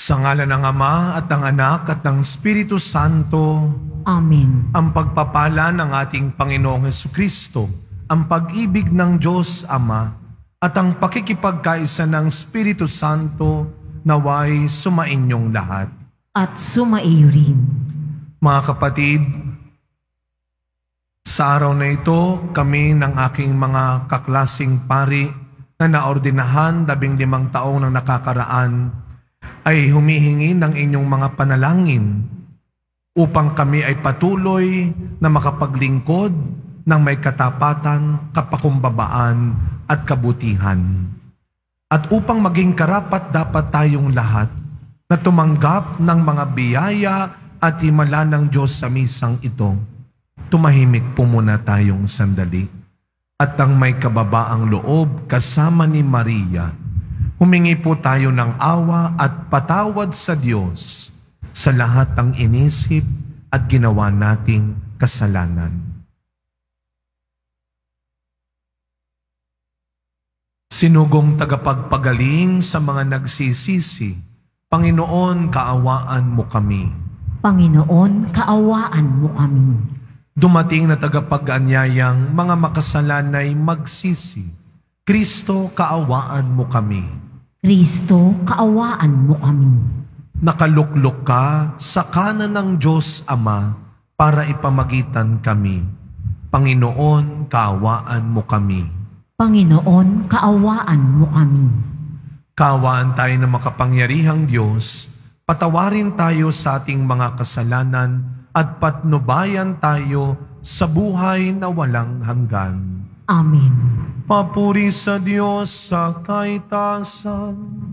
Sa ngalan ng Ama at ng Anak at ng Espiritu Santo. Amen. Ang pagpapala ng ating Panginoong Hesukristo, ang pag-ibig ng Diyos Ama, at ang pakikipagkaisa ng Espiritu Santo naway sumainyong lahat. At sumaiyo rin. Mga kapatid, sa araw na ito, kami ng aking mga kaklasing pari na naordinahan 15 taong nang nakakaraan ay humihingi ng inyong mga panalangin upang kami ay patuloy na makapaglingkod ng may katapatan, kapakumbabaan at kabutihan. At upang maging karapat-dapat tayong lahat na tumanggap ng mga biyaya at himala ng Diyos sa misang ito, tumahimik po muna tayong sandali. At ang may kababaang loob kasama ni Maria, humingi po tayo ng awa at patawad sa Diyos sa lahat ng inisip at ginawa nating kasalanan. Sinugong tagapagpagaling sa mga nagsisisi, Panginoon, kaawaan mo kami. Panginoon, kaawaan mo kami. Dumating na tagapag-anyayang mga makasalanay magsisi, Kristo, kaawaan mo kami. Kristo, kaawaan mo kami. Nakaluklok ka sa kanan ng Diyos Ama para ipamagitan kami. Panginoon, kaawaan mo kami. Panginoon, kaawaan mo kami. Kaawaan tayo ng makapangyarihang Diyos, patawarin tayo sa ating mga kasalanan at patnubayan tayo sa buhay na walang hanggan. Amen. Papuri sa Diyos sa kaitaasan.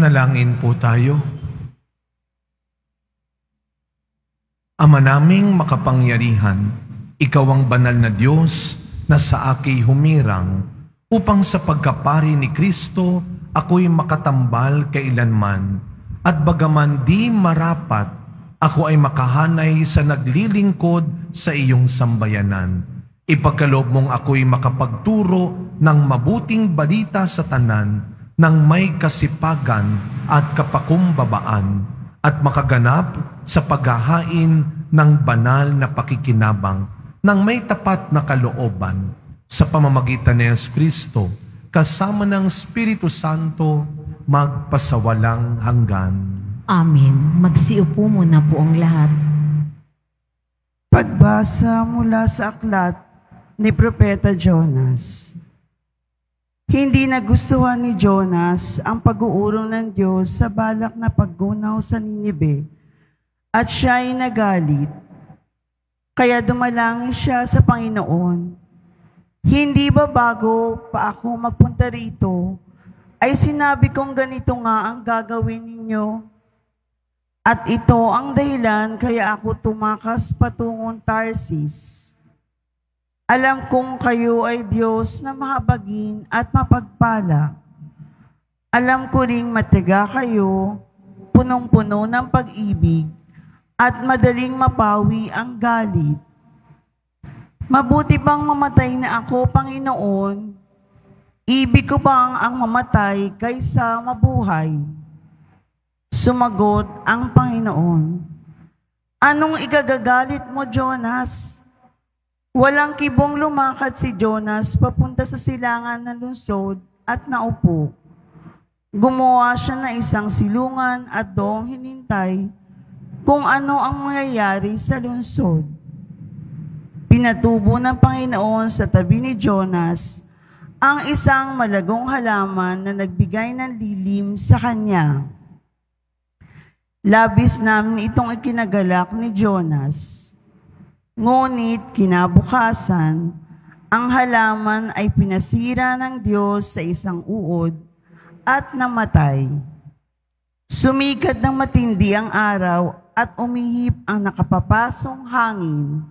Manalangin po tayo. Ama naming makapangyarihan, Ikaw ang banal na Diyos na sa aki humirang, upang sa pagkapari ni Kristo ako'y makatambal kailanman, at bagaman di marapat, ako ay makahanay sa naglilingkod sa iyong sambayanan. Ipagkaloob mong ako'y makapagturo ng mabuting balita sa tanan, ng may kasipagan at kapakumbabaan, at makaganap sa paghahain ng banal na pakikinabang, ng may tapat na kalooban, sa pamamagitan ni Yesu Kristo, kasama ng Espiritu Santo, magpasawalang hanggan. Amen. Magsiupo muna po ang lahat. Pagbasa mula sa aklat ni Propeta Jonas. Hindi nagustuhan ni Jonas ang pag-uurong ng Diyos sa balak na paggunaw sa Ninibe, at siya ay nagalit. Kaya dumalangin siya sa Panginoon. Hindi ba bago pa ako magpunta rito, ay sinabi kong ganito nga ang gagawin ninyo? At ito ang dahilan kaya ako tumakas patungong Tarsis. Alam kong kayo ay Diyos na mahabagin at mapagpala. Alam ko ring matiga kayo, punong-puno ng pag-ibig, at madaling mapawi ang galit. Mabuti bang mamatay na ako, Panginoon? Ibig ko bang ang mamatay kaysa mabuhay? Sumagot ang Panginoon, anong igagagalit mo, Jonas? Walang kibong lumakad si Jonas papunta sa silangan ng lungsod at naupo. Gumawa siya ng isang silungan at doong hinintay kung ano ang mangyayari sa lungsod. Pinatubo ng Panginoon sa tabi ni Jonas ang isang malagong halaman na nagbigay ng lilim sa kanya. Labis namin itong ikinagalak ni Jonas. Ngunit kinabukasan, ang halaman ay pinasira ng Diyos sa isang uod at namatay. Sumikat ng matindi ang araw at umihip ang nakapapasong hangin.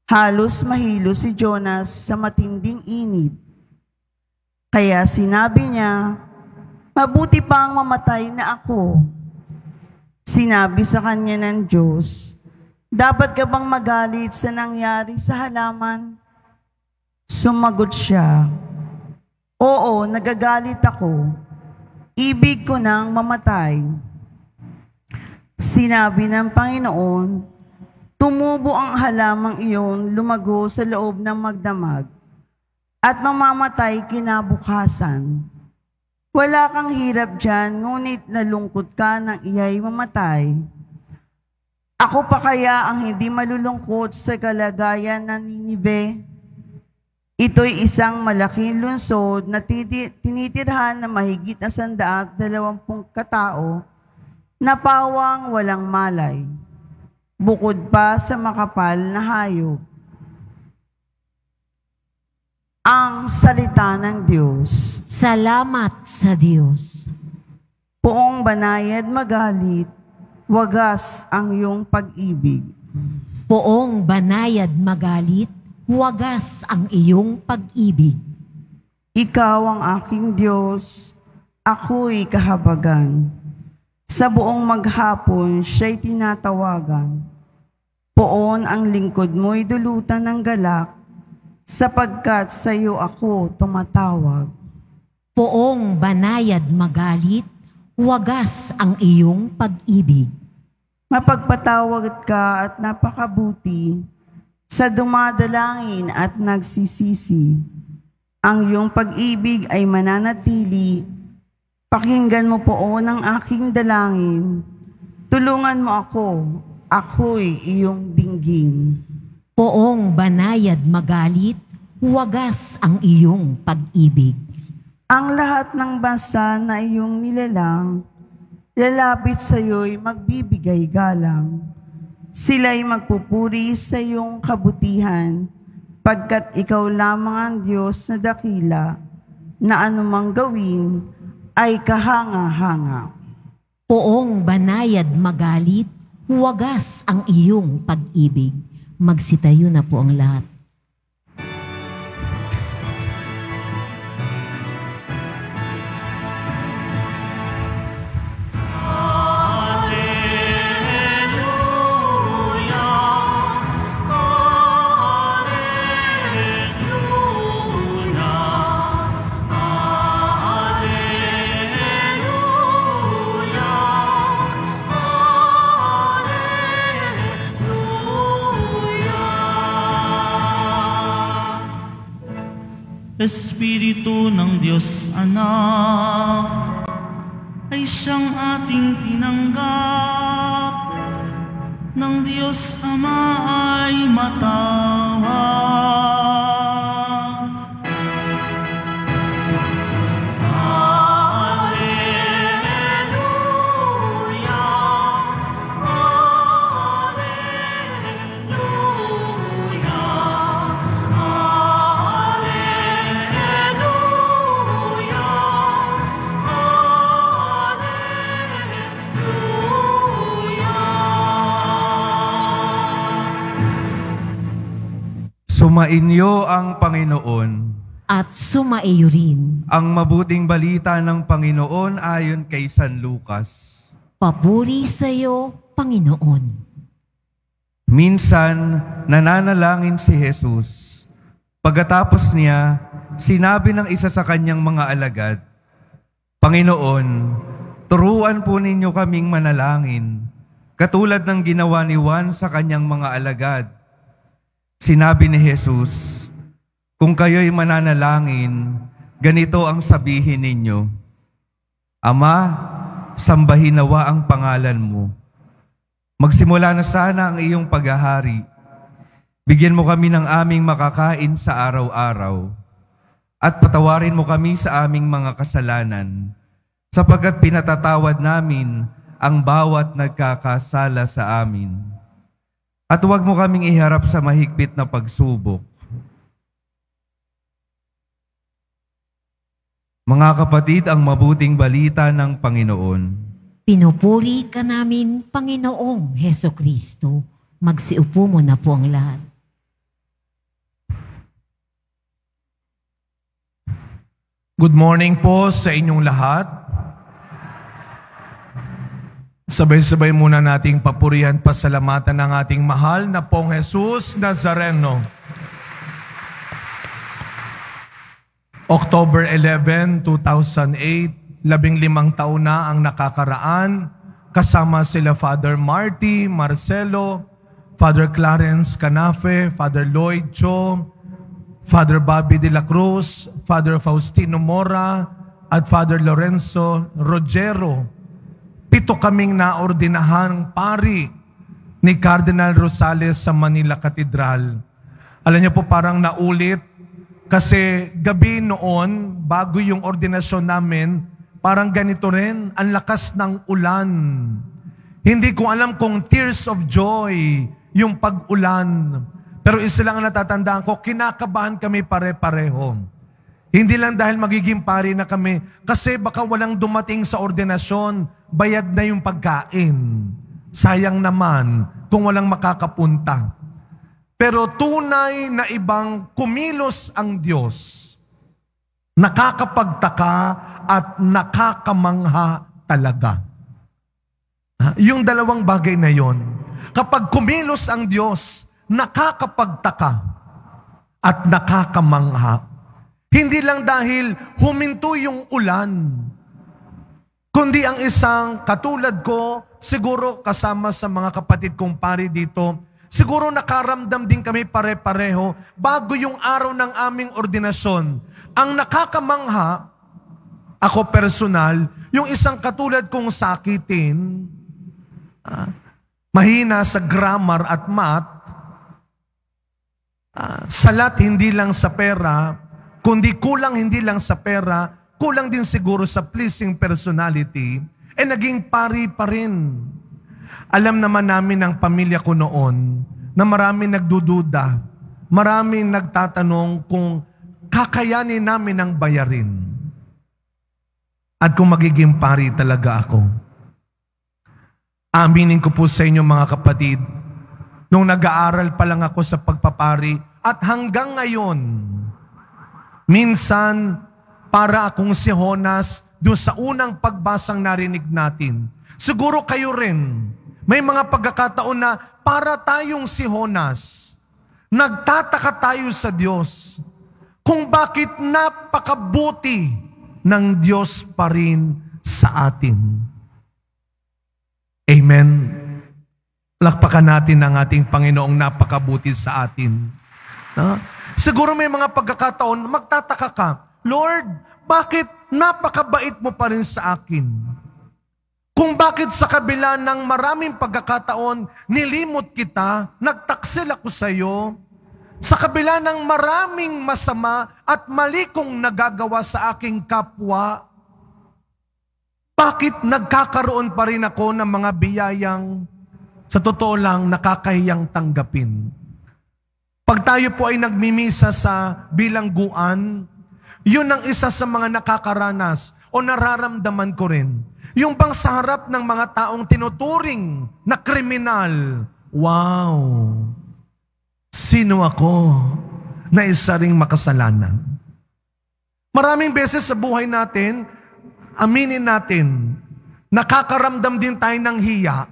Halos mahilo si Jonas sa matinding init. Kaya sinabi niya, mabuti pang mamatay na ako. Sinabi sa kanya ng Diyos, dapat ka bang magalit sa nangyari sa halaman? Sumagot siya, oo, nagagalit ako. Ibig ko nang mamatay. Sinabi ng Panginoon, tumubo ang halamang iyon, lumago sa loob ng magdamag, at mamamatay kinabukasan. Wala kang hirap dyan, ngunit nalungkot ka nang iya'y mamatay. Ako pa kaya ang hindi malulungkot sa kalagayan ng Ninive? Ito'y isang malaking lungsod na tinitirhan na mahigit na 120 katao na pawang walang malay, bukod pa sa makapal na hayop. Ang salita ng Diyos. Salamat sa Diyos. Poong banayad magalit, wagas ang iyong pag-ibig. Poong banayad magalit, wagas ang iyong pag-ibig. Ikaw ang aking Diyos, ako'y kahabagan. Sa buong maghapon, siya'y tinatawagan. Poon ang lingkod mo'y dulutan ng galak, sapagkat sa iyo ako tumatawag. Poong banayad magalit, wagas ang iyong pag-ibig. Mapagpatawad ka at napakabuti sa dumadalangin at nagsisisi. Ang iyong pag-ibig ay mananatili. Pakinggan mo poon ang aking dalangin. Tulungan mo ako, ako'y iyong dinggin. Poong banayad magalit, wagas ang iyong pag-ibig. Ang lahat ng bansa na iyong nilalang, lalapit sa iyo'y magbibigay galang. Sila'y magpupuri sa iyong kabutihan, pagkat ikaw lamang ang Diyos na dakila, na anumang gawin ay kahanga-hanga. Poong banayad magalit, huwagas ang iyong pag-ibig. Magsitayo na po ang lahat. Espiritu ng Diyos Anak ay siyang ating tinanggap, ng Diyos Ama ay matawag. Sumainyo ang Panginoon. At sumaiyo rin. Ang mabuting balita ng Panginoon ayon kay San Lucas. Papuri sa iyo, Panginoon. Minsan, nananalangin si Jesus. Pagkatapos niya, sinabi ng isa sa kanyang mga alagad, Panginoon, turuan po ninyo kaming manalangin, katulad ng ginawa ni Juan sa kanyang mga alagad. Sinabi ni Jesus, kung kayo'y mananalangin, ganito ang sabihin ninyo, Ama, sambahin nawa ang pangalan mo. Magsimula na sana ang iyong paghahari. Bigyan mo kami ng aming makakain sa araw-araw. At patawarin mo kami sa aming mga kasalanan, sapagkat pinatatawad namin ang bawat nagkakasala sa amin. At huwag mo kaming iharap sa mahigpit na pagsubok. Mga kapatid, ang mabuting balita ng Panginoon. Pinupuri ka namin, Panginoong Hesukristo. Magsiupo mo na po ang lahat. Good morning po sa inyong lahat. Sabay-sabay muna nating papurihan, pasalamatan ng ating mahal na pong Jesus Nazareno. October 11, 2008, 15 taon na ang nakakaraan, kasama sila Father Marty Marcelo, Father Clarence Canafe, Father Lloyd Cho, Father Bobby de la Cruz, Father Faustino Mora, at Father Lorenzo Rogero. 7 kaming naordinahang pari ni Cardinal Rosales sa Manila Cathedral. Alam niyo po, parang naulit kasi gabi noon, bago yung ordinasyon namin, parang ganito rin, ang lakas ng ulan. Hindi ko alam kung tears of joy yung pag-ulan. Pero isa lang ang natatandaan ko, kinakabahan kami pare-pareho. Hindi lang dahil magiging pari na kami, kasi baka walang dumating sa ordinasyon, bayad na yung pagkain. Sayang naman kung walang makakapunta. Pero tunay na ibang kumilos ang Diyos. Nakakapagtaka at nakakamangha talaga. Yung dalawang bagay na yon. Kapag kumilos ang Diyos, nakakapagtaka at nakakamangha. Hindi lang dahil huminto yung ulan, kundi ang isang katulad ko, siguro kasama sa mga kapatid kong pari dito, siguro nakaramdam din kami pare-pareho bago yung araw ng aming ordinasyon. Ang nakakamangha, ako personal, yung isang katulad kong sakitin, mahina sa grammar at math, salat hindi lang sa pera, kundi kulang hindi lang sa pera, kulang din siguro sa pleasing personality, naging pari pa rin. Alam naman namin ng pamilya ko noon na maraming nagdududa, maraming nagtatanong kung kakayanin namin ang bayarin. at kung magiging pari talaga ako. Aminin ko po sa inyo mga kapatid, nung nag-aaral pa lang ako sa pagpapari at hanggang ngayon, minsan para akong si Jonas doon sa unang pagbasang narinig natin. Siguro kayo rin, may mga pagkakataon na para tayong si Jonas, nagtataka tayo sa Diyos kung bakit napakabuti ng Diyos pa rin sa atin. Amen. Lakpakan natin ang ating Panginoong napakabuti sa atin. Siguro may mga pagkakataon, magtataka ka, Lord, bakit napakabait mo pa rin sa akin? Kung bakit sa kabila ng maraming pagkakataon, nilimot kita, nagtaksil ako sa iyo, sa kabila ng maraming masama at mali kong nagagawa sa aking kapwa, bakit nagkakaroon pa rin ako ng mga biyayang sa totoo lang nakakahiyang tanggapin? Pag tayo po ay nagmimisa sa bilangguan, yun ang isa sa mga nakakaranas o nararamdaman ko rin. Yung bang sa harap ng mga taong tinuturing na kriminal, wow, sino ako na isa ring makasalanan? Maraming beses sa buhay natin, aminin natin, nakakaramdam din tayo ng hiya.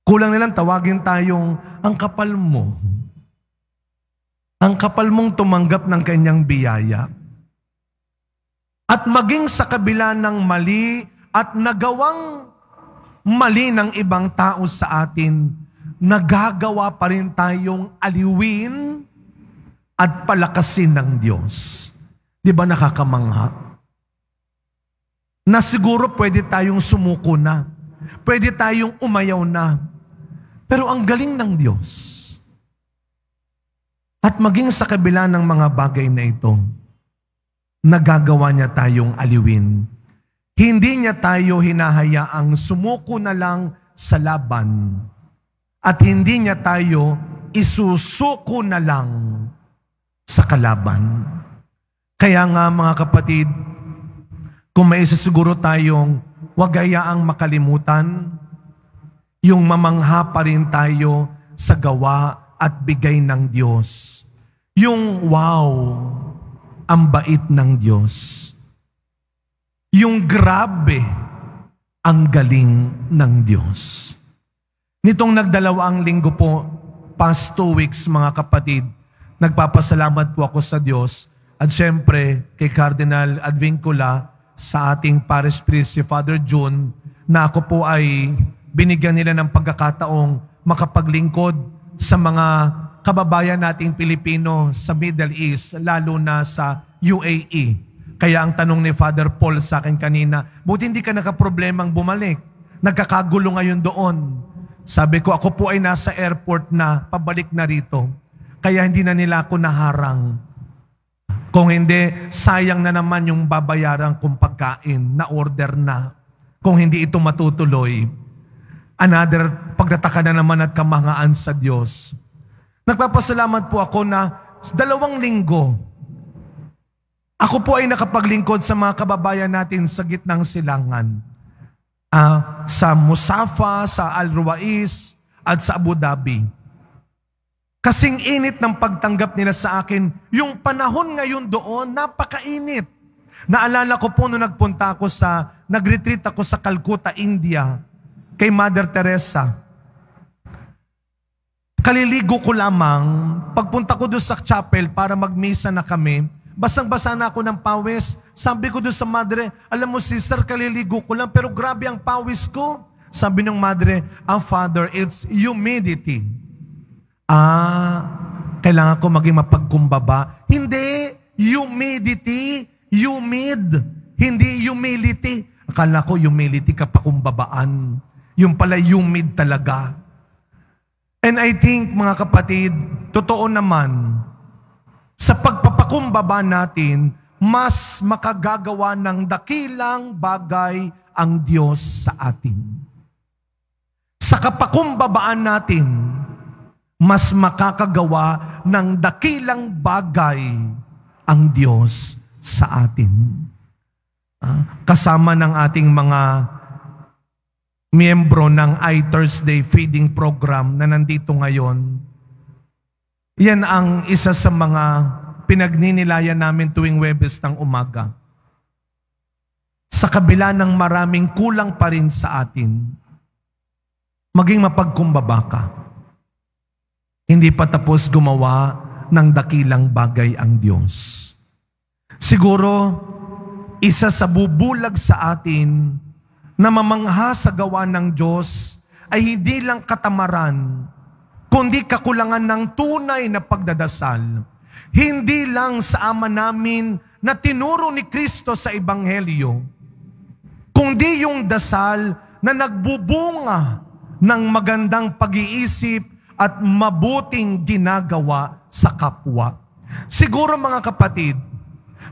Kulang nilang tawagin tayong, ang kapal mo. Ang kapal mong tumanggap ng kanyang biyaya. At maging sa kabila ng mali at nagawang mali ng ibang tao sa atin, nagagawa pa rin tayong aliwin at palakasin ng Diyos. Di ba nakakamangha? Na siguro pwede tayong sumuko na. Pwede tayong umayaw na. Pero ang galing ng Diyos. At maging sa kabila ng mga bagay na ito, nagagawa niya tayong aliwin. Hindi niya tayo hinahayaang sumuko na lang sa laban. At hindi niya tayo isusuko na lang sa kalaban. Kaya nga mga kapatid, kung may isa siguro tayong huwag hayaang makalimutan, yung mamangha pa rin tayo sa gawa at bigay ng Diyos. Yung wow, ang bait ng Diyos. Yung grabe, ang galing ng Diyos. Nitong nagdalawang linggo po, past 2 weeks mga kapatid, nagpapasalamat po ako sa Diyos at syempre kay Cardinal Advincula sa ating parish priest si Father June na ako po ay binigyan nila ng pagkakataong makapaglingkod sa mga kababayan nating Pilipino sa Middle East, lalo na sa UAE. Kaya ang tanong ni Father Paul sa akin kanina, buti hindi ka nakaproblemang bumalik. Nagkakagulo ngayon doon. Sabi ko, ako po ay nasa airport na, pabalik na rito. Kaya hindi na nila ako naharang. Kung hindi, sayang na naman yung babayaran kong pagkain na order na. Kung hindi ito matutuloy, another pagtataka na naman at kamahangaan sa Diyos. Nagpapasalamat po ako na 2 linggo, ako po ay nakapaglingkod sa mga kababayan natin sa gitnang silangan. Sa Musafa, sa Al Ruwais, at sa Abu Dhabi. Kasing init ng pagtanggap nila sa akin, yung panahon ngayon doon, napakainit. Naalala ko po nung nag-retreat ako sa Calcutta, India, kay Mother Teresa. Kaliligo ko lamang, pagpunta ko doon sa chapel para magmisa na kami, basang-basa na ako ng pawis. Sabi ko doon sa madre, alam mo sister, kaliligo ko lang, pero grabe ang pawis ko. Sabi ng madre, Father, it's humidity. Kailangan ko maging mapagkumbaba. Hindi, humidity, humid. Hindi humility. Akala ko humility kapakumbabaan. Yung pala humid talaga. And I think, mga kapatid, totoo naman, sa pagpapakumbaba natin, mas makagagawa ng dakilang bagay ang Diyos sa atin. Sa kapakumbabaan natin, mas makakagawa ng dakilang bagay ang Diyos sa atin. Kasama ng ating mga miyembro ng I-Thursday feeding program na nandito ngayon, yan ang isa sa mga pinagninilayan namin tuwing Huwebes ng umaga. Sa kabila ng maraming kulang pa rin sa atin, maging mapagkumbaba ka. Hindi pa tapos gumawa ng dakilang bagay ang Diyos. Siguro, isa sa bubulag sa atin na mamangha sa gawa ng Diyos ay hindi lang katamaran, kundi kakulangan ng tunay na pagdadasal. Hindi lang sa Ama namin na tinuro ni Kristo sa Ebanghelyo, kundi yung dasal na nagbubunga ng magandang pag-iisip at mabuting ginagawa sa kapwa. Siguro mga kapatid,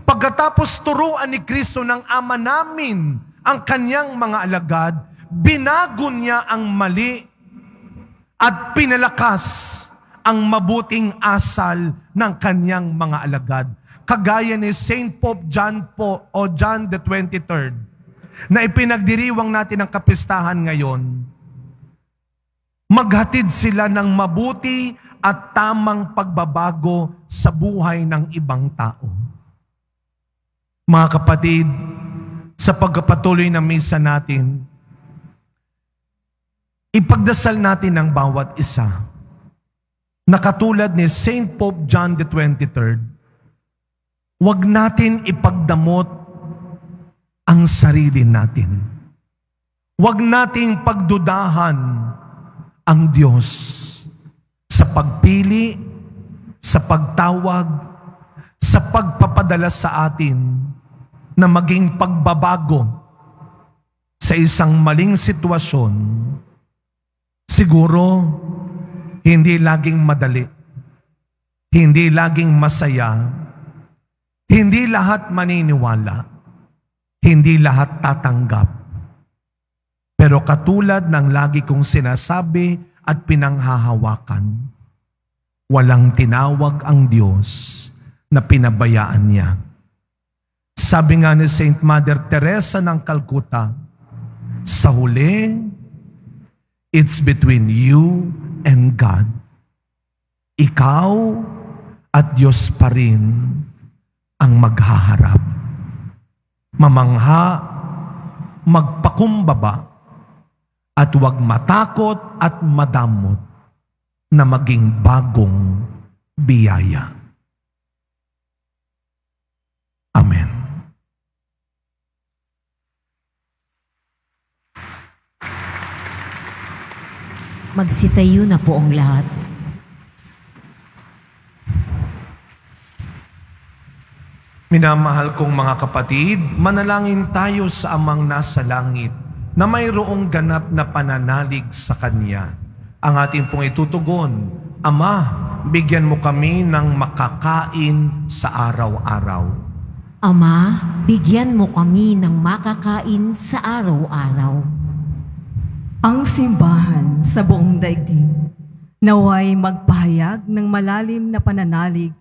pagkatapos turuan ni Kristo ng Ama namin ang kanyang mga alagad, binago niya ang mali at pinalakas ang mabuting asal ng kanyang mga alagad. Kagaya ni Saint Pope John the 23rd, na ipinagdiriwang natin ang kapistahan ngayon. Maghatid sila ng mabuti at tamang pagbabago sa buhay ng ibang tao. Mga kapatid, sa pagpapatuloy ng misa natin, ipagdasal natin ang bawat isa na katulad ni Saint Pope John the 23rd, huwag natin ipagdamot ang sarili natin. Huwag nating pagdudahan ang Diyos sa pagpili, sa pagtawag, sa pagpapadala sa atin na maging pagbabago sa isang maling sitwasyon. Siguro, hindi laging madali, hindi laging masaya, hindi lahat maniniwala, hindi lahat tatanggap. Pero katulad ng lagi kong sinasabi at pinanghahawakan, walang tinawag ang Diyos na pinabayaan niya. Sabi nga ni Saint Mother Teresa ng Calcutta, sa huli, it's between you and God. Ikaw at Diyos pa rin ang maghaharap. Mamangha, magpakumbaba, at huwag matakot at madamot na maging bagong biyaya. Amen. Magsitayo na po ang lahat. Minamahal kong mga kapatid, manalangin tayo sa Amang nasa langit na mayroong ganap na pananalig sa Kanya. Ang ating pong itutugon, Ama, bigyan mo kami ng makakain sa araw-araw. Ama, bigyan mo kami ng makakain sa araw-araw. Ang simbahan sa buong daigdig naway magpahayag ng malalim na pananalig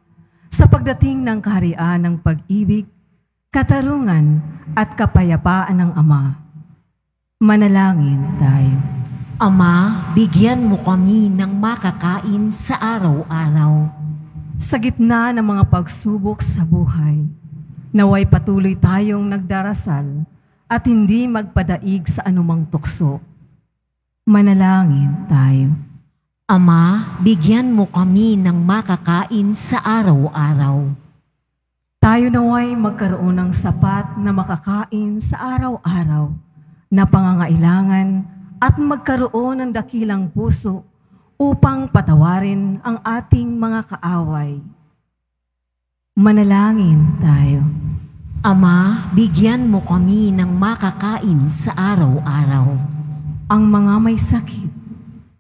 sa pagdating ng kaharian ng pag-ibig, katarungan at kapayapaan ng Ama. Manalangin tayo. Ama, bigyan mo kami ng makakain sa araw-araw. Sa gitna ng mga pagsubok sa buhay, naway patuloy tayong nagdarasal at hindi magpadaig sa anumang tukso. Manalangin tayo. Ama, bigyan mo kami ng makakain sa araw-araw. Tayo naway magkaroon ng sapat na makakain sa araw-araw na pangangailangan at magkaroon ng dakilang puso upang patawarin ang ating mga kaaway. Manalangin tayo. Ama, bigyan mo kami ng makakain sa araw-araw. Ang mga may sakit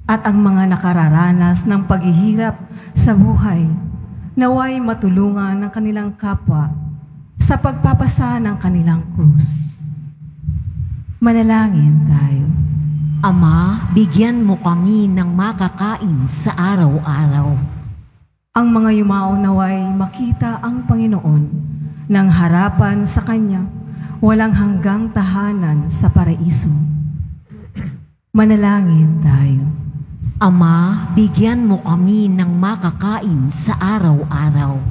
at ang mga nakararanas ng paghihirap sa buhay, naway matulungan ng kanilang kapwa sa pagpapasa ng kanilang krus. Manalangin tayo. Ama, bigyan mo kami ng makakain sa araw-araw. Ang mga yumao naway makita ang Panginoon ng harapan sa Kanya, walang hanggang tahanan sa paraiso. Manalangin tayo. Ama, bigyan mo kami ng makakain sa araw-araw.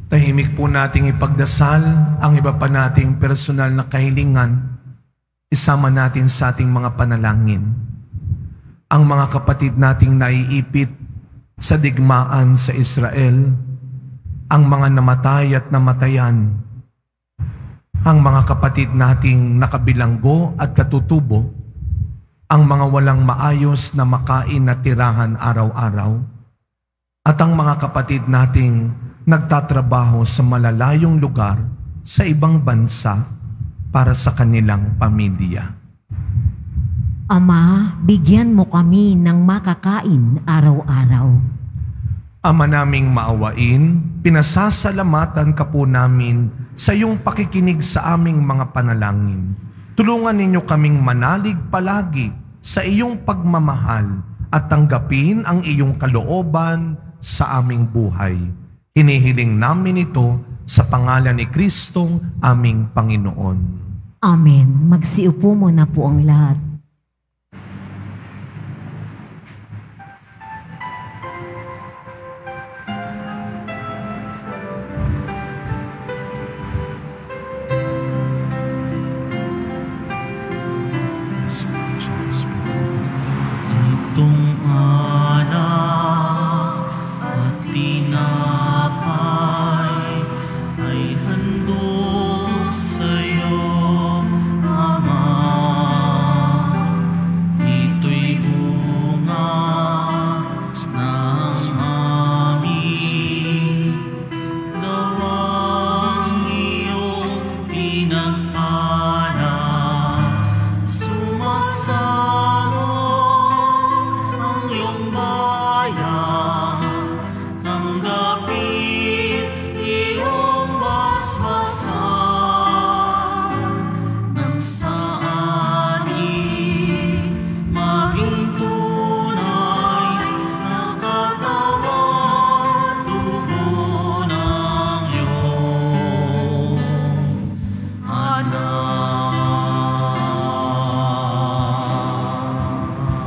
Tahimik po nating ipagdasal ang iba pa nating personal na kahilingan. Isama natin sa ating mga panalangin. Ang mga kapatid nating naiipit sa digmaan sa Israel, ang mga namatay at namatayan, ang mga kapatid nating nakabilanggo at katutubo, ang mga walang maayos na makain na tirahan araw-araw, at ang mga kapatid nating nagtatrabaho sa malalayong lugar sa ibang bansa para sa kanilang pamilya. Ama, bigyan mo kami ng makakain araw-araw. Ama naming maawain, pinasasalamatan ka po namin sa iyong pakikinig sa aming mga panalangin. Tulungan ninyo kaming manalig palagi sa iyong pagmamahal at tanggapin ang iyong kalooban sa aming buhay. Hinihiling namin ito sa pangalan ni Kristong aming Panginoon. Amen. Magsiupo muna po ang lahat. Itong anak at tinapay ay handog sa'yo, Ama. Ito'y bunga ng aming gawang iyong pinagpala. Sumasamo ang iyong bayan, tanggapin iyong basbasan, nang sa amin maging tunay na katawan, dugo ng iyong anak.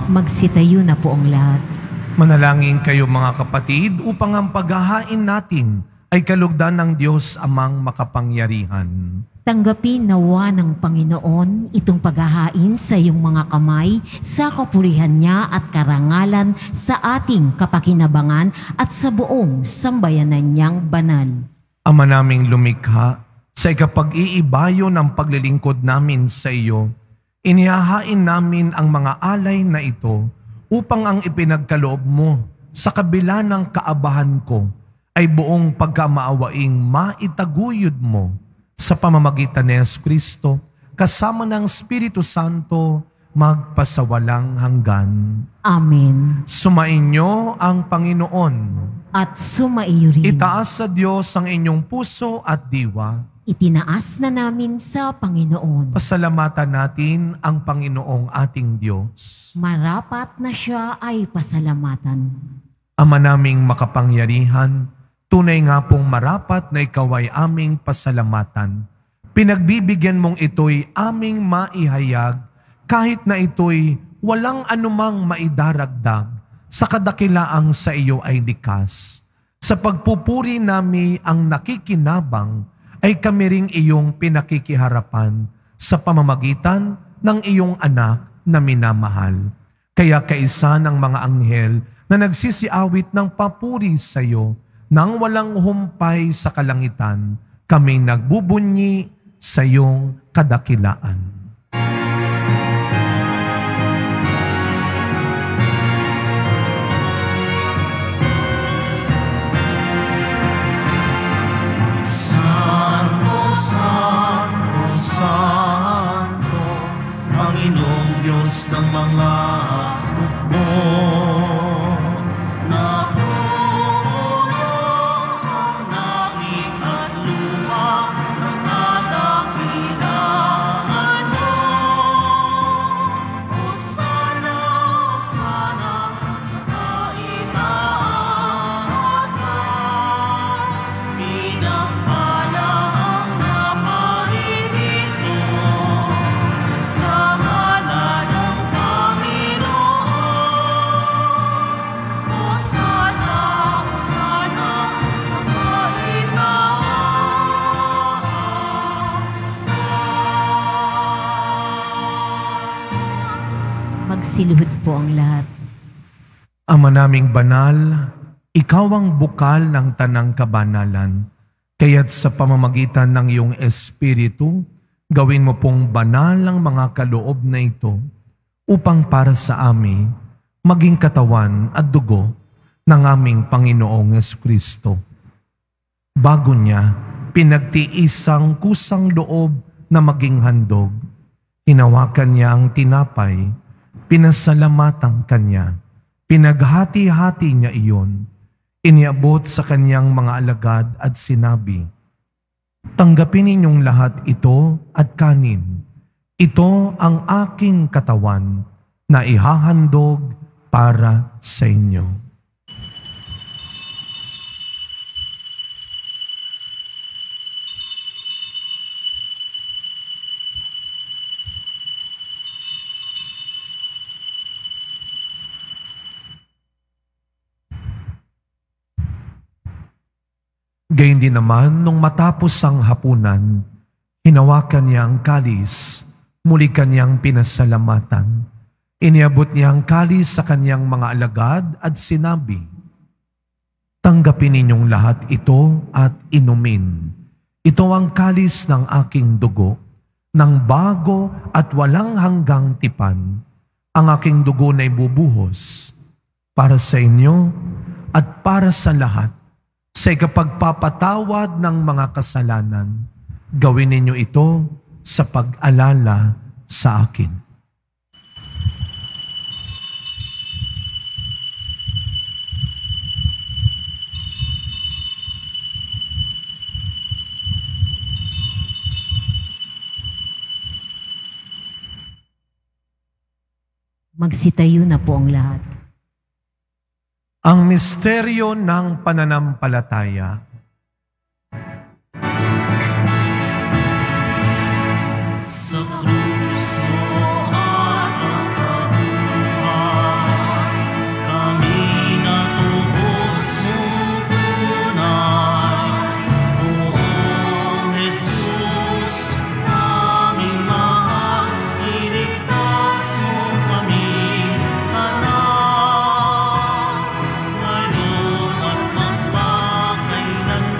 Magsitayo na po ang lahat. Manalangin kayo mga kapatid upang ang paghahain natin ay kalugdan ng Diyos Amang makapangyarihan. Tanggapin nawa ng Panginoon itong paghahain sa iyong mga kamay sa kapurihan niya at karangalan sa ating kapakinabangan at sa buong sambayanan niyang banal. Ama naming lumikha, sa ikapag-iibayo ng paglilingkod namin sa iyo, inihahain namin ang mga alay na ito upang ang ipinagkaloob mo sa kabila ng kaabahan ko ay buong pagkamaawaing maitaguyod mo sa pamamagitan ni Jesucristo kasama ng Espiritu Santo magpasawalang hanggan. Amen. Sumainyo ang Panginoon. At sumaiyo rin. Itaas sa Diyos ang inyong puso at diwa. Itinaas na namin sa Panginoon. Pasalamatan natin ang Panginoong ating Diyos. Marapat na siya ay pasalamatan. Ama naming makapangyarihan, tunay nga pong marapat na ikaw ay aming pasalamatan. Pinagbibigyan mong ito'y aming maihayag kahit na ito'y walang anumang maidaragdag sa kadakilaang sa iyo ay likas. Sa pagpupuri nami ang nakikinabang ay kami ring iyong pinakikiharapan sa pamamagitan ng iyong anak na minamahal. Kaya kaisa ng mga anghel na nagsisiawit ng papuri sa iyo nang walang humpay sa kalangitan, kami nagbubunyi sa iyong kadakilaan. Santo, Panginoong Diyos ng mga hukbo, napupuno ang langit at lupa ng kadakilaan mo. Hosana, Hosana sa kaitaasan, pinagpala Magsiluhod po ang lahat. Ama naming banal, ikaw ang bukal ng tanang kabanalan. Kaya't sa pamamagitan ng iyong Espiritu, gawin mo pong banal ang mga kaloob na ito upang para sa amin maging katawan at dugo ng aming Panginoong Jesucristo. Bago niya, pinagtiisang kusang loob na maging handog. Hinawakan niya ang tinapay, pinasalamatan kanya, pinaghati-hati niya iyon, iniabot sa kanyang mga alagad at sinabi, "Tanggapin ninyong lahat ito at kanin. Ito ang aking katawan na ihahandog para sa inyo." Gayun din naman, nung matapos ang hapunan, hinawakan niya ang kalis, muli kanyang pinasalamatan. Iniabot niya ang kalis sa kanyang mga alagad at sinabi, "Tanggapin ninyong lahat ito at inumin. Ito ang kalis ng aking dugo, ng bago at walang hanggang tipan. Ang aking dugo na ibubuhos para sa inyo at para sa lahat, sa ikapagpapatawad ng mga kasalanan. Gawin ninyo ito sa pag-alala sa akin." Magsitayo na po ang lahat. Ang misteryo ng pananampalataya. Sa krus mo at nakabuhay, kami natubos mo tunay. Poong Jesus, aming mahal, iligtas mo kami anak, ngayon at magpakailanman.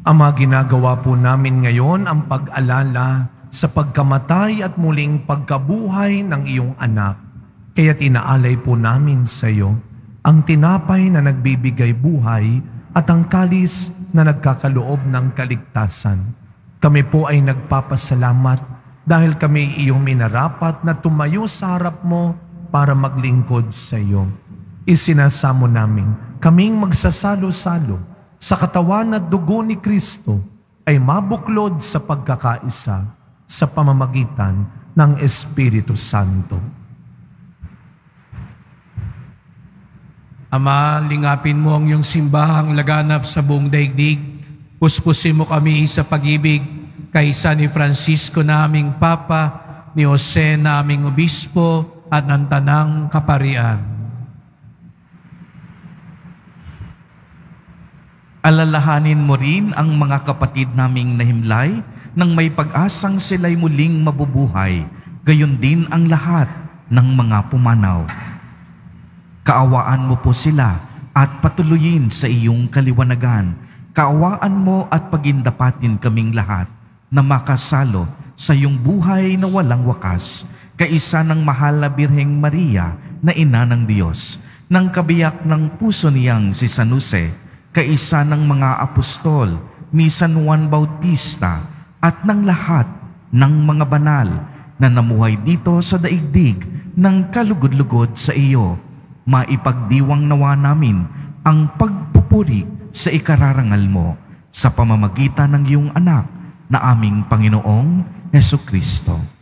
Ama, ginagawa po namin ngayon ang pag-alala sa pagkamatay at muling pagkabuhay ng iyong anak. Kaya tinaalay po namin sa iyo ang tinapay na nagbibigay buhay at ang kalis na nagkakaloob ng kaligtasan. Kami po ay nagpapasalamat dahil kami iyong minarapat na tumayo sa harap mo para maglingkod sa iyo. Isinasamo namin kaming magsasalo-salo sa katawan at dugo ni Kristo ay mabuklod sa pagkakaisa sa pamamagitan ng Espiritu Santo. Ama, lingapin mo ang iyong simbahang laganap sa buong daigdig. Puspusin mo kami sa pag-ibig kay San Francisco naming Papa, ni Jose naming Obispo at ng Tanang Kaparian. Alalahanin mo rin ang mga kapatid naming nahimlay nang may pag-asang sila'y muling mabubuhay, gayon din ang lahat ng mga pumanaw. Kaawaan mo po sila at patuloyin sa iyong kaliwanagan. Kaawaan mo at pagindapatin kaming lahat na makasalo sa iyong buhay na walang wakas, kaisa ng mahal na Birheng Maria na Ina ng Diyos, ng kabiyak ng puso niyang si San Jose, kaisa ng mga apostol ni San Juan Bautista at ng lahat ng mga banal na namuhay dito sa daigdig ng kalugod-lugod sa iyo. Maipagdiwang nawa namin ang pagpupuri sa ikararangal mo sa pamamagitan ng iyong anak na aming Panginoong Hesukristo.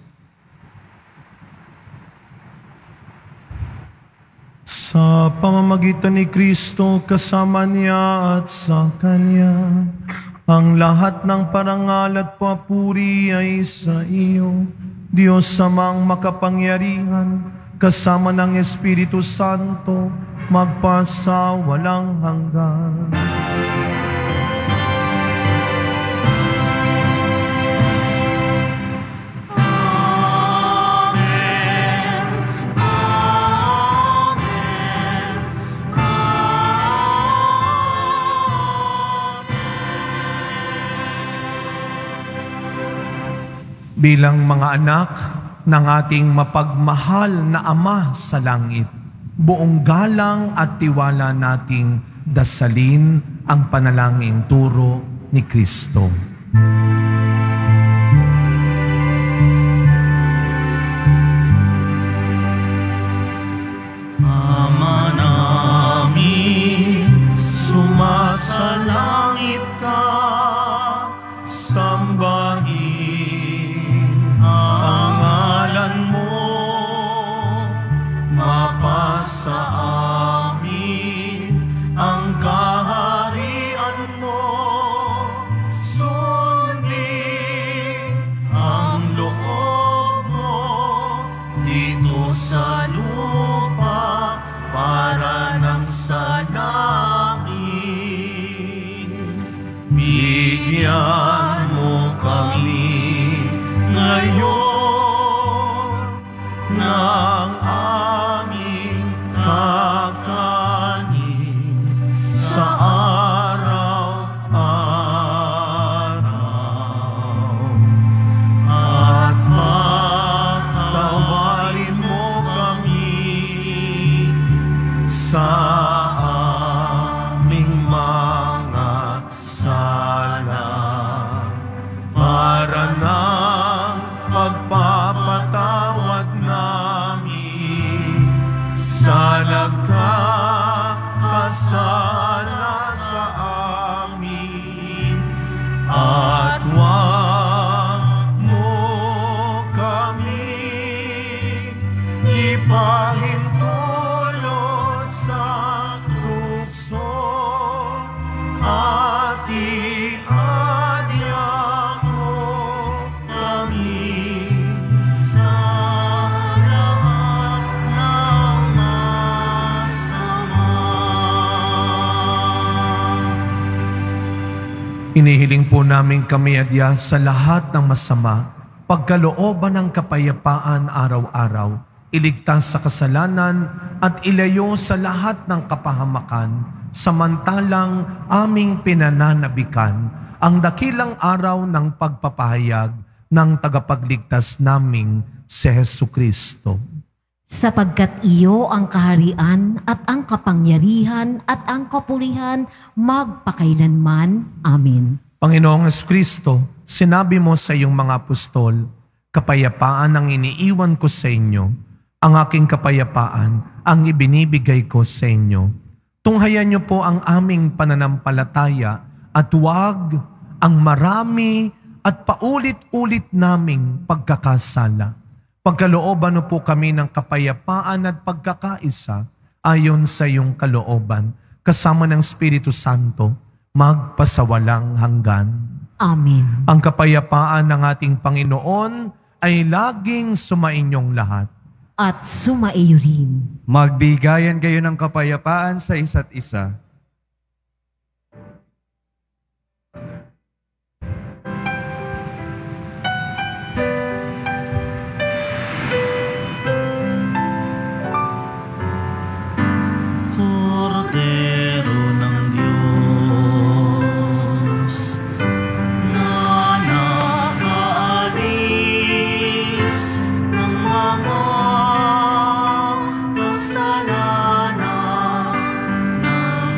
Sa pamamagitan ni Kristo, kasama niya at sa Kanya, ang lahat ng parangal at papuri ay sa iyo, Diyos Amang makapangyarihan, kasama ng Espiritu Santo, magpasa walang hanggan. bilang mga anak ng ating mapagmahal na Ama sa langit, buong galang at tiwala nating dasalin ang panalangin turo ni Kristo. Ama namin, sumasalangit ka, sambahin ang ngalan mo, mapasa amin ang kaharian mo, sundin ang loob mo dito sa lupa para nang sa langit. Bigyan mo kami ngayon ng aming kakanin sa araw-araw. At patawarin mo kami sa aming mga sala, para ng pagpapatawad namin sa nagkakasala sa amin. At huwag mo kami ipahintulot sa tukso, at iadya mo kami sa lahat ng masama. Inihiling po namin kami adya sa lahat ng masama, pagkalooban ng kapayapaan araw-araw, iligtas sa kasalanan at ilayo sa lahat ng kapahamakan, samantalang aming pinananabikan ang dakilang araw ng pagpapahayag ng tagapagligtas naming si Jesucristo. Sapagkat iyo ang kaharian at ang kapangyarihan at ang kapurihan magpakailanman. Amen. Panginoong Jesucristo, sinabi mo sa iyong mga apostol, kapayapaan ang iniiwan ko sa inyo, ang aking kapayapaan ang ibinibigay ko sa inyo. Tunghayan niyo po ang aming pananampalataya at huwag ang marami at paulit-ulit naming pagkakasala. Pagkalooban niyo po kami ng kapayapaan at pagkakaisa ayon sa iyong kalooban, kasama ng Espiritu Santo, magpasawalang hanggan. Amen. Ang kapayapaan ng ating Panginoon ay laging sumainyong lahat. At sumaiyo rin. Magbigayan kayo ng kapayapaan sa isa't isa. Kordero ng Diyos, na nakaalis ng mga kasalanan ng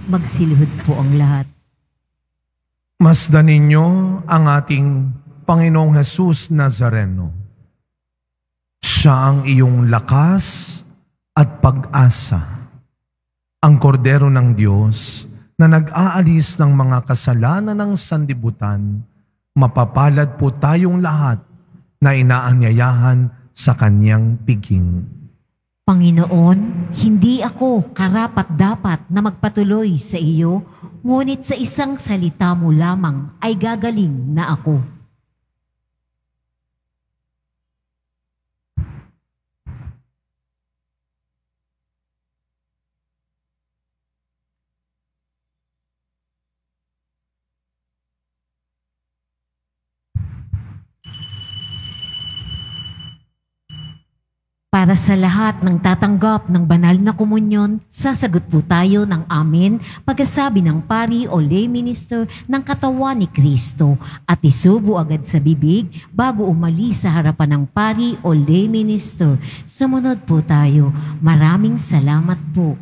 magsilhod po ang lahat. Masdan ninyo ang ating Panginoong Hesus Nazareno. Siya ang iyong lakas at pag-asa. Ang kordero ng Diyos na nag-aalis ng mga kasalanan ng sanlibutan, mapapalad po tayong lahat na inaanyayahan sa kanyang piging. Panginoon, hindi ako karapat-dapat na magpatuloy sa iyo, ngunit sa isang salita mo lamang ay gagaling na ako. Para sa lahat ng tatanggap ng banal na komunyon, sasagot po tayo ng amen pagkasabi ng pari o lay minister ng katawan ni Kristo at isubo agad sa bibig bago umalis sa harapan ng pari o lay minister. Sumunod po tayo. Maraming salamat po.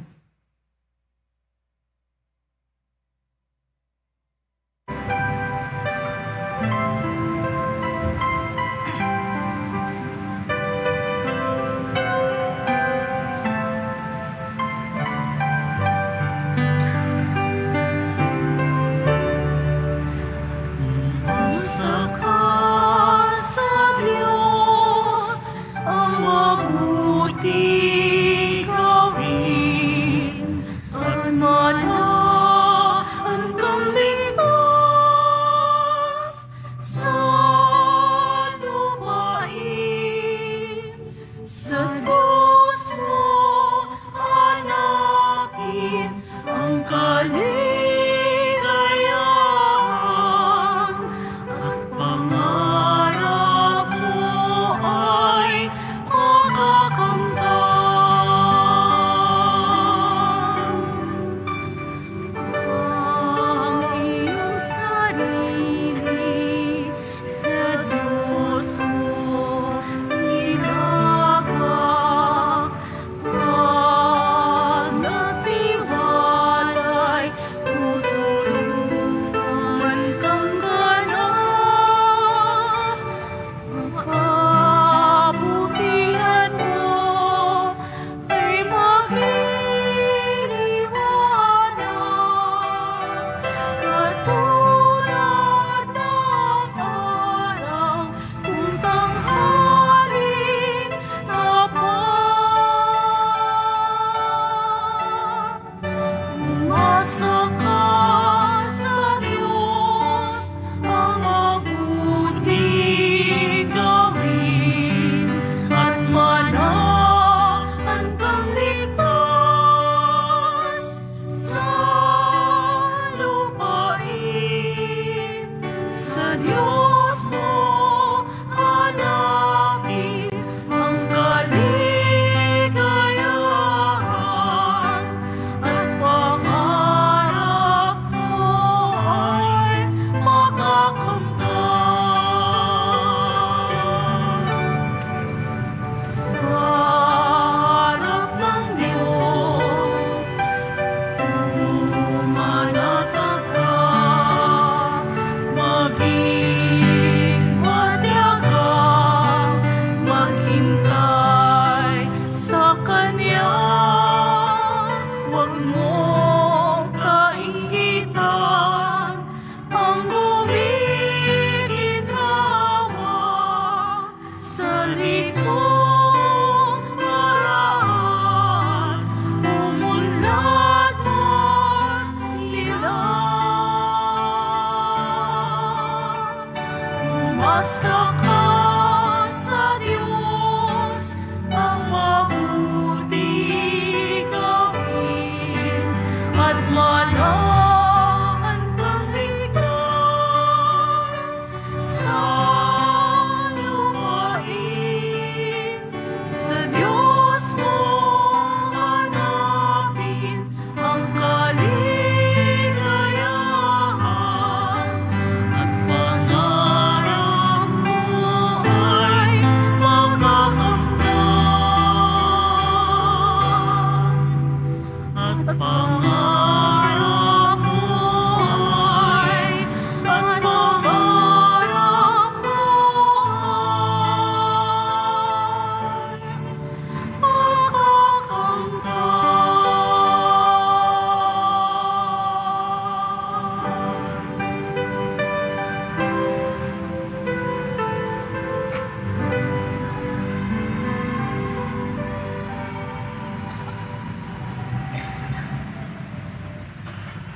Pangarap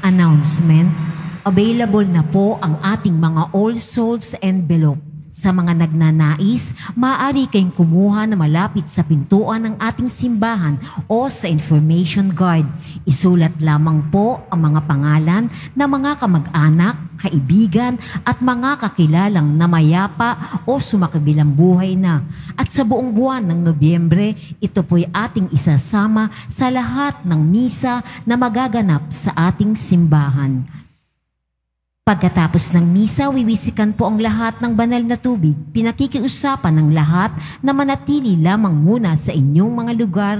Announcement, available na po ang ating mga All Souls envelope. Sa mga nagnanais, maaari kayong kumuha na malapit sa pintuan ng ating simbahan o sa information guard. Isulat lamang po ang mga pangalan ng mga kamag-anak, kaibigan at mga kakilalang namayapa o sumakabilang buhay na. At sa buong buwan ng Nobyembre, ito po'y ating isasama sa lahat ng misa na magaganap sa ating simbahan. Pagkatapos ng misa, wiwisikan po ang lahat ng banal na tubig. Pinakikiusapan ng lahat na manatili lamang muna sa inyong mga lugar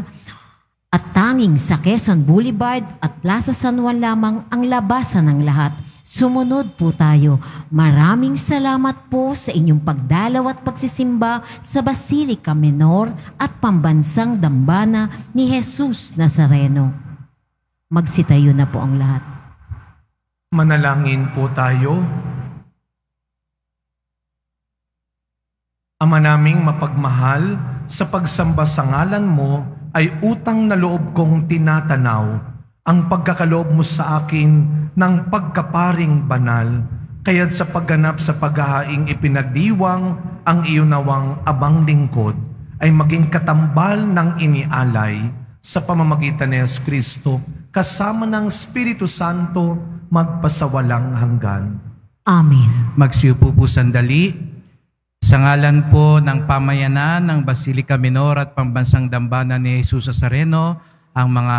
at tanging sa Quezon Boulevard at Plaza San Juan lamang ang labasan ng lahat. Sumunod po tayo. Maraming salamat po sa inyong pagdalaw at pagsisimba sa Basilica Menor at Pambansang Dambana ni Jesus Nazareno. Magsitayo na po ang lahat. Manalangin po tayo. Ama naming mapagmahal, sa pagsamba sa ngalan mo ay utang na loob kong tinatanaw ang pagkakaloob mo sa akin ng pagkaparing banal, kaya't sa pagganap sa paghahaing ipinagdiwang ang iyon nawang abang lingkod ay maging katambal ng inialay sa pamamagitan ni Kristo kasama ng Espiritu Santo magpasawalang hanggan. Amen. Magsiupo po sandali. Sa ngalan po ng pamayanan ng Basilica Menor at Pambansang Dambana ni Jesus Nazareno, ang mga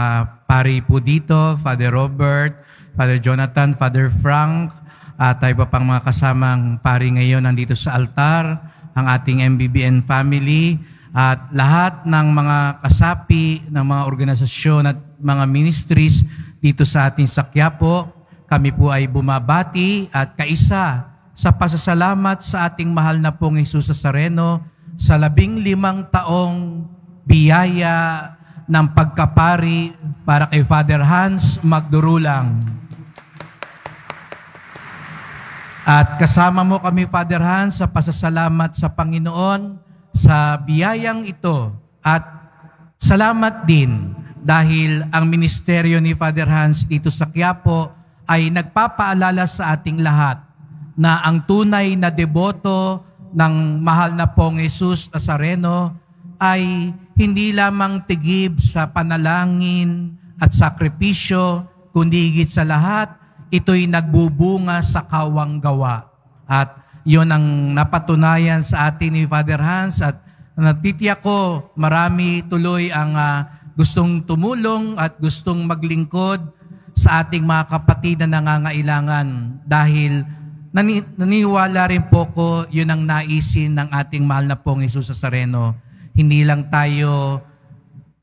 pari po dito, Father Robert, Father Jonathan, Father Frank, at iba pang mga kasamang pari ngayon nandito sa altar, ang ating MBBN family, at lahat ng mga kasapi ng mga organisasyon at mga ministries dito sa ating Quiapo. Kami po ay bumabati at kaisa sa pasasalamat sa ating mahal na pong Jesus Nazareno sa 15 taong biyaya ng pagkapari para kay Father Hans Magdurulang. At kasama mo kami, Father Hans, sa pasasalamat sa Panginoon sa biyayang ito. At salamat din dahil ang ministeryo ni Father Hans dito sa Quiapo ay nagpapaalala sa ating lahat na ang tunay na deboto ng mahal na pong Jesus Nazareno ay hindi lamang tigib sa panalangin at sakripisyo, kundi higit sa lahat, ito'y nagbubunga sa kawang gawa. At yun ang napatunayan sa atin ni Father Hans at natitiyak ko marami tuloy ang gustong tumulong at gustong maglingkod sa ating mga kapatid na nangangailangan dahil naniwala rin po ko yun ang naisin ng ating mahal na pong Jesus Nazareno. Hindi lang tayo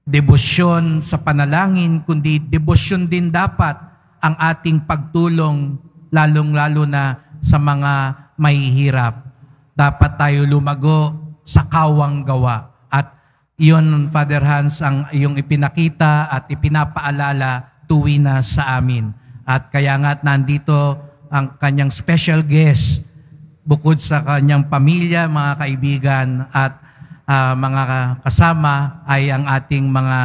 debosyon sa panalangin, kundi debosyon din dapat ang ating pagtulong lalong-lalo na sa mga mahihirap. Dapat tayo lumago sa kawang gawa. At yun, Father Hans, ang iyong ipinakita at ipinapaalala tuwi na sa amin. At kaya nga nandito ang kanyang special guest, bukod sa kanyang pamilya, mga kaibigan at mga kasama, ay ang ating mga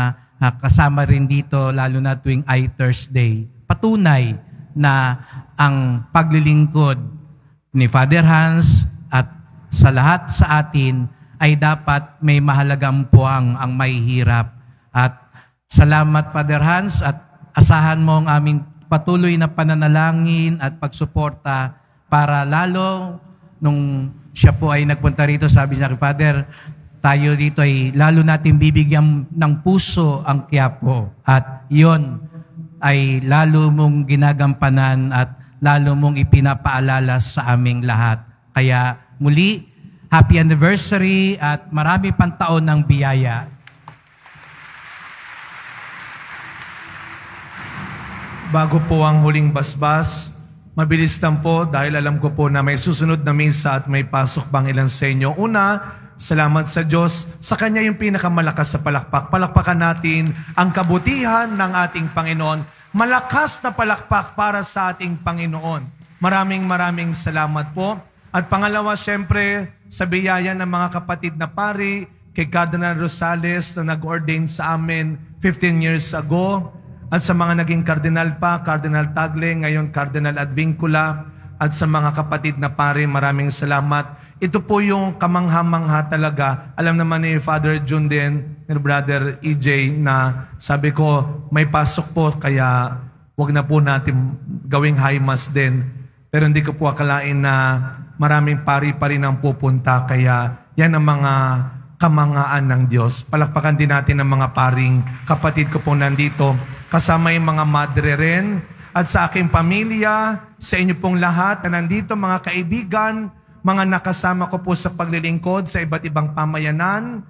kasama rin dito, lalo na tuwing I Thursday. Patunay na ang paglilingkod ni Father Hans at sa lahat sa atin ay dapat may mahalagang puwang ang mahihirap. At salamat, Father Hans, at asahan mo ang aming patuloy na pananalangin at pagsuporta para lalo nung siya po ay nagpunta rito, sabi niya kay Father, tayo dito ay lalo natin bibigyan ng puso ang Quiapo. At yon ay lalo mong ginagampanan at lalo mong ipinapaalala sa aming lahat. Kaya muli, happy anniversary at marami pang taon ng biyaya. Bago po ang huling basbas, mabilis lang po dahil alam ko po na may susunod na misa at may pasok pang ilan sa inyo. Una, salamat sa Diyos. Sa Kanya yung pinakamalakas sa palakpak. Palakpakan natin ang kabutihan ng ating Panginoon. Malakas na palakpak para sa ating Panginoon. Maraming salamat po. At pangalawa, syempre, sa biyaya ng mga kapatid na pari, kay Cardinal Rosales na nag-ordain sa amin 15 years ago, At sa mga naging kardinal pa, Cardinal Tagle, ngayon Cardinal Advincula, at sa mga kapatid na pare, maraming salamat. Ito po yung kamangha-mangha talaga. Alam naman ni Father June din, ni Brother EJ, na sabi ko, may pasok po, kaya wag na po natin gawing high mass din. Pero hindi ko po akalain na maraming pari pa rin ang pupunta, kaya yan ang mga kamanghaan ng Diyos. Palakpakan din natin ang mga paring kapatid ko po nandito. Kasama yung mga madre rin. At sa aking pamilya, sa inyo pong lahat na nandito, mga kaibigan, mga nakasama ko po sa paglilingkod sa iba't ibang pamayanan.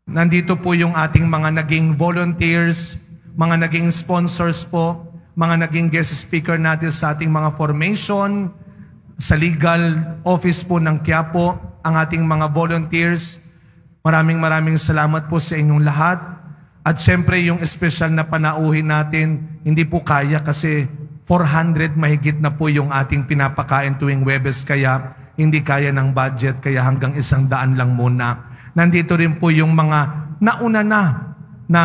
Nandito po yung ating mga naging volunteers, mga naging sponsors po, mga naging guest speaker natin sa ating mga formation, sa legal office po ng Quiapo, ang ating mga volunteers. Maraming salamat po sa inyong lahat. At syempre yung special na panauhin natin, hindi po kaya kasi 400 mahigit na po yung ating pinapakain tuwing Huwebes, kaya hindi kaya ng budget, kaya hanggang 100 lang muna. Nandito rin po yung mga nauna na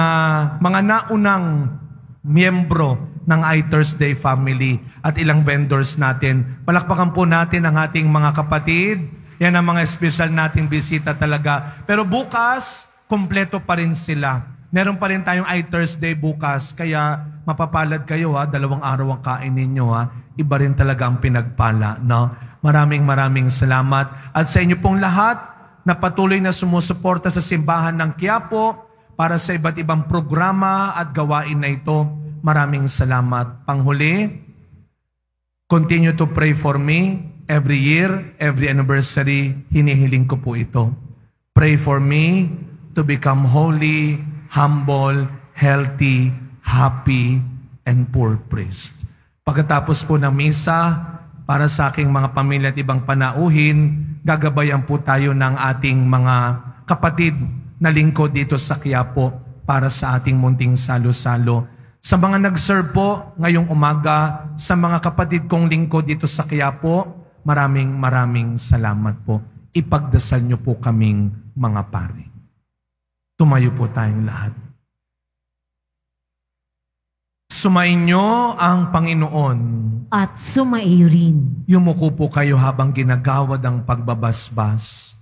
mga naunang miyembro ng iThursday family at ilang vendors natin. Palakpakan po natin ang ating mga kapatid. Yan ang mga special nating bisita talaga. Pero bukas, kompleto pa rin sila. Meron pa rin tayong iThursday bukas, kaya mapapalad kayo 2 araw ang kain ninyo Iba rin talaga ang pinagpala, no? Maraming salamat. At sa inyo pong lahat na patuloy na sumusuporta sa simbahan ng Quiapo para sa iba't ibang programa at gawain na ito, maraming salamat. Panghuli, continue to pray for me. Every year, every anniversary, hinihiling ko po ito. Pray for me to become holy, humble, healthy, happy, and poor priest. Pagkatapos po ng misa, para sa aking mga pamilya at ibang panauhin, gagabayan po tayo ng ating mga kapatid na lingkod dito sa Quiapo para sa ating munting salo-salo. Sa mga nag-serve po ngayong umaga, sa mga kapatid kong lingkod dito sa Quiapo, maraming salamat po. Ipagdasal niyo po kaming mga pari. Tumayo po tayong lahat. Sumainyo ang Panginoon. At sumaiyo rin. Yumuko po kayo habang ginagawad ang pagbabasbas.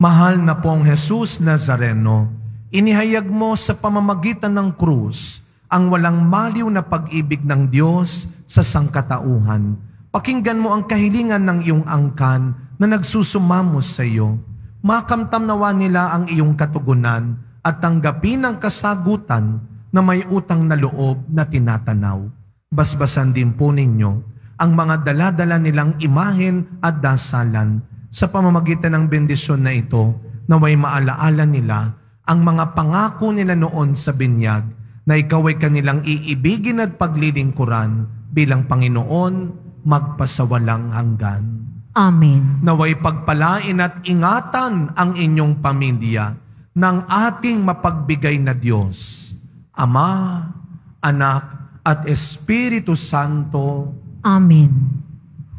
Mahal na pong Jesus Nazareno, inihayag mo sa pamamagitan ng krus ang walang maliw na pag-ibig ng Diyos sa sangkatauhan. Pakinggan mo ang kahilingan ng iyong angkan na nagsusumamo sa iyo. Makamtam nawa nila ang iyong katugunan at tanggapin ang kasagutan na may utang na loob na tinatanaw. Basbasan din po ninyo ang mga dala-dala nilang imahen at dasalan sa pamamagitan ng bendisyon na ito, naway maalaala nila ang mga pangako nila noon sa binyag na ikaw ay kanilang iibigin at paglilingkuran bilang Panginoon magpasawalang hanggan. Amen. Naway pagpalain at ingatan ang inyong pamilya ng ating mapagbigay na Diyos, Ama, Anak, at Espiritu Santo. Amen.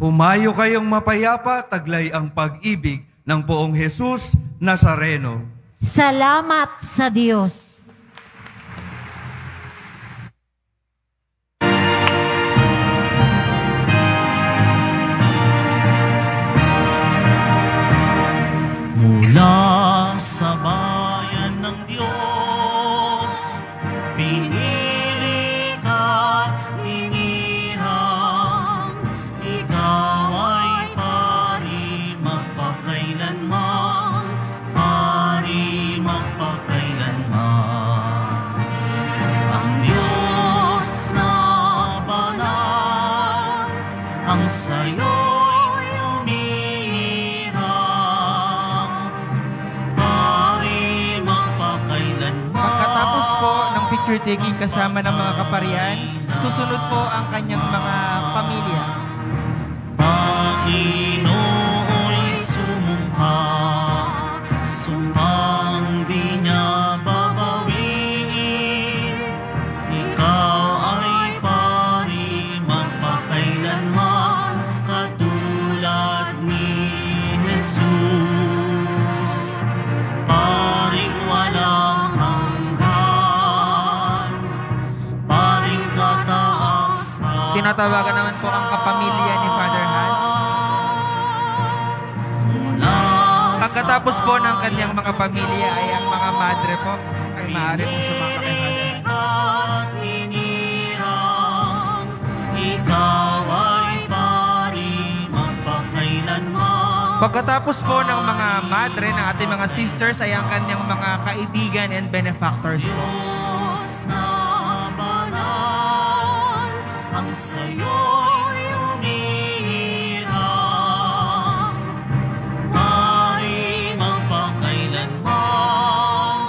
Humayo kayong mapayapa, taglay ang pag-ibig ng poong Jesus Nazareno. Salamat sa Diyos. Mula sa bayan ng Diyos, pinili ka, hinirang. Ikaw ay pari magpakailanman, pari magpakailanman. Ang Diyos na banal, ang sayo'y picture taking kasama ng mga kaparian, susunod po ang kanyang mga pamilya. Panginooy sumumpa, sumpang di niya babawiin. Ikaw ay pari magpakailanman, katulad ni Jesus. Paring walang hanggan, paring tinatawagan naman po ang kapamilya ni Father Hans. Pagkatapos po ng kanyang mga pamilya ay ang mga madre po ay maaari po sumama kay Father Hans. Ikaw ay pari magpakailanman. Pagkatapos po ng mga madre ng ating mga sisters ay ang kanyang mga kaibigan and benefactors po. Diyos na banal, ang sayo'y umiirang. Pari magpakailanman,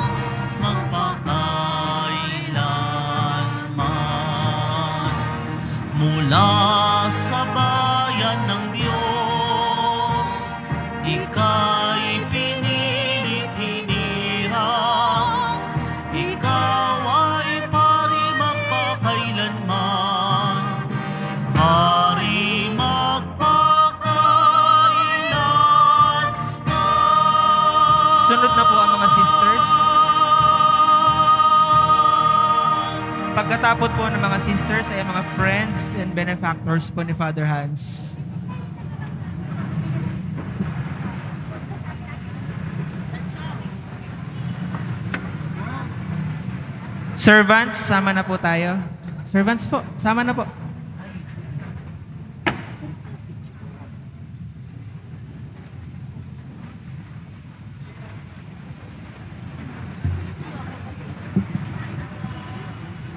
magpakailanman. Mula sa bayan ng Diyos, ika'y pinilit hinirang. Ikaw ay pari magpakailanman, pari magpakailanman. Sunod na po ang mga sisters. Pagkatapos po ng mga sisters ay ang mga friends and benefactors po ni Father Hans. Servants, sama na po tayo. Servants po, sama na po.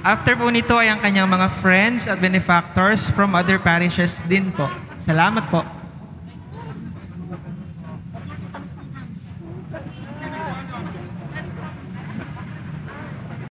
After po nito ay ang kanyang mga friends at benefactors from other parishes din po. Salamat po.